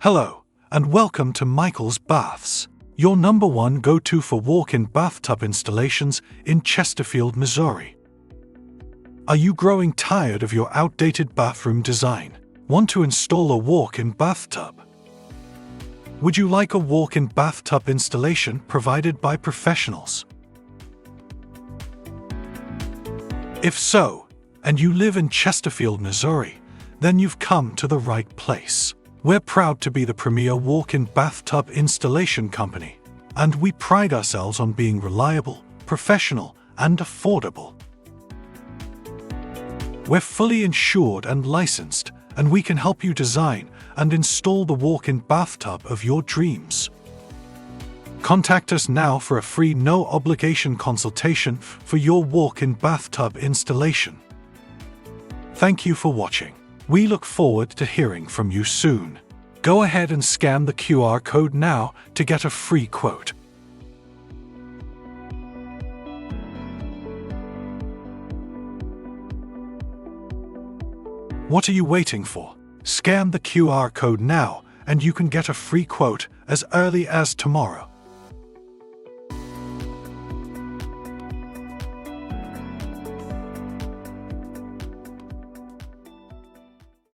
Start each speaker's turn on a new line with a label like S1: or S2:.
S1: Hello, and welcome to Michael's Baths, your #1 go-to for walk-in bathtub installations in Chesterfield, Missouri. Are you growing tired of your outdated bathroom design? Want to install a walk-in bathtub? Would you like a walk-in bathtub installation provided by professionals? If so, and you live in Chesterfield, Missouri, then you've come to the right place. We're proud to be the premier walk-in bathtub installation company, and we pride ourselves on being reliable, professional, and affordable. We're fully insured and licensed, and we can help you design and install the walk-in bathtub of your dreams. Contact us now for a free no-obligation consultation for your walk-in bathtub installation. Thank you for watching. We look forward to hearing from you soon. Go ahead and scan the QR code now to get a free quote. What are you waiting for? Scan the QR code now and you can get a free quote as early as tomorrow.